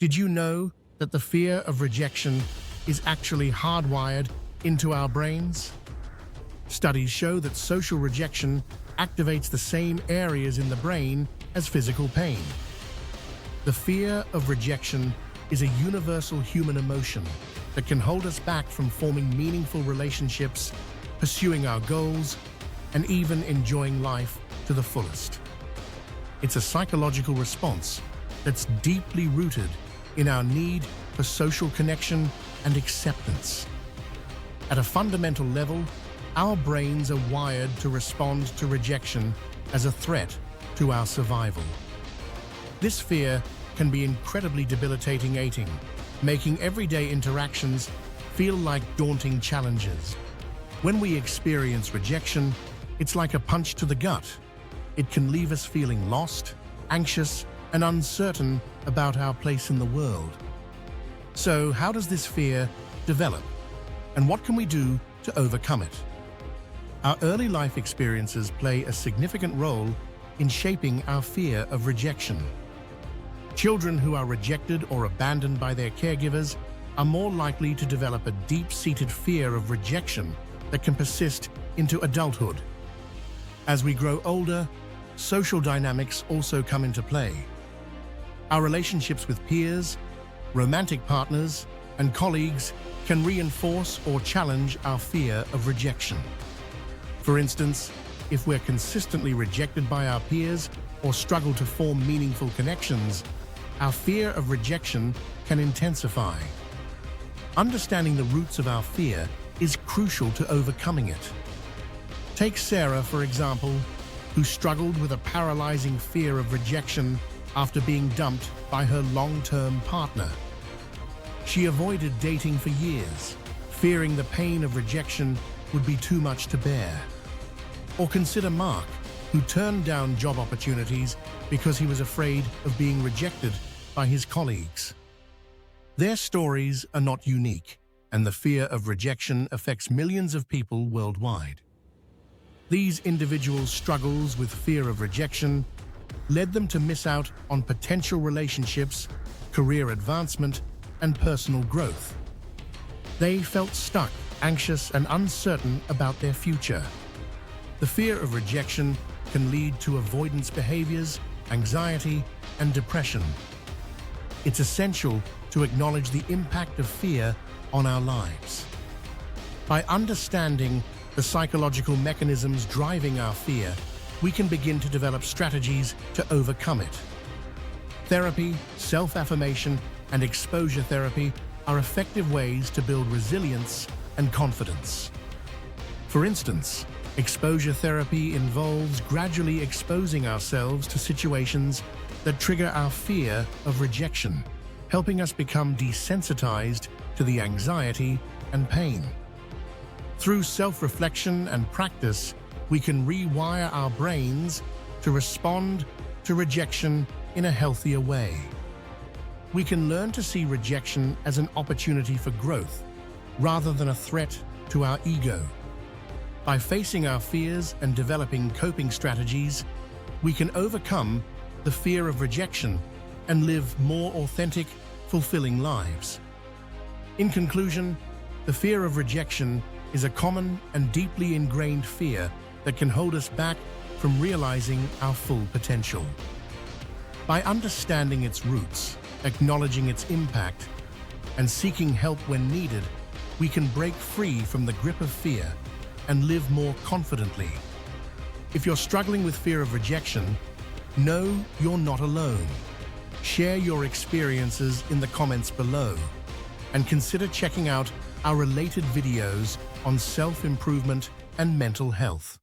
Did you know that the fear of rejection is actually hardwired into our brains? Studies show that social rejection activates the same areas in the brain as physical pain. The fear of rejection is a universal human emotion that can hold us back from forming meaningful relationships, pursuing our goals, and even enjoying life to the fullest. It's a psychological response that's deeply rooted in our need for social connection and acceptance. At a fundamental level, our brains are wired to respond to rejection as a threat to our survival. This fear can be incredibly debilitating, making everyday interactions feel like daunting challenges. When we experience rejection, it's like a punch to the gut. It can leave us feeling lost, anxious, and uncertain about our place in the world. So, how does this fear develop? And what can we do to overcome it? Our early life experiences play a significant role in shaping our fear of rejection. Children who are rejected or abandoned by their caregivers are more likely to develop a deep-seated fear of rejection that can persist into adulthood. As we grow older, social dynamics also come into play. Our relationships with peers, romantic partners, and colleagues can reinforce or challenge our fear of rejection. For instance, if we're consistently rejected by our peers or struggle to form meaningful connections, our fear of rejection can intensify. Understanding the roots of our fear is crucial to overcoming it. Take Sarah, for example, who struggled with a paralyzing fear of rejection after being dumped by her long-term partner. She avoided dating for years, fearing the pain of rejection would be too much to bear. Or consider Mark, who turned down job opportunities because he was afraid of being rejected by his colleagues. Their stories are not unique, and the fear of rejection affects millions of people worldwide. These individuals' struggles with fear of rejection led them to miss out on potential relationships, career advancement, and personal growth. They felt stuck, anxious, and uncertain about their future. The fear of rejection can lead to avoidance behaviors, anxiety, and depression. It's essential to acknowledge the impact of fear on our lives. By understanding the psychological mechanisms driving our fear, we can begin to develop strategies to overcome it. Therapy, self-affirmation, and exposure therapy are effective ways to build resilience and confidence. For instance, exposure therapy involves gradually exposing ourselves to situations that trigger our fear of rejection, helping us become desensitized to the anxiety and pain. Through self-reflection and practice, we can rewire our brains to respond to rejection in a healthier way. We can learn to see rejection as an opportunity for growth, rather than a threat to our ego. By facing our fears and developing coping strategies, we can overcome the fear of rejection and live more authentic, fulfilling lives. In conclusion, the fear of rejection is a common and deeply ingrained fear that can hold us back from realizing our full potential. By understanding its roots, acknowledging its impact, and seeking help when needed, we can break free from the grip of fear and live more confidently. If you're struggling with fear of rejection, know you're not alone. Share your experiences in the comments below, and consider checking out our related videos on self-improvement and mental health.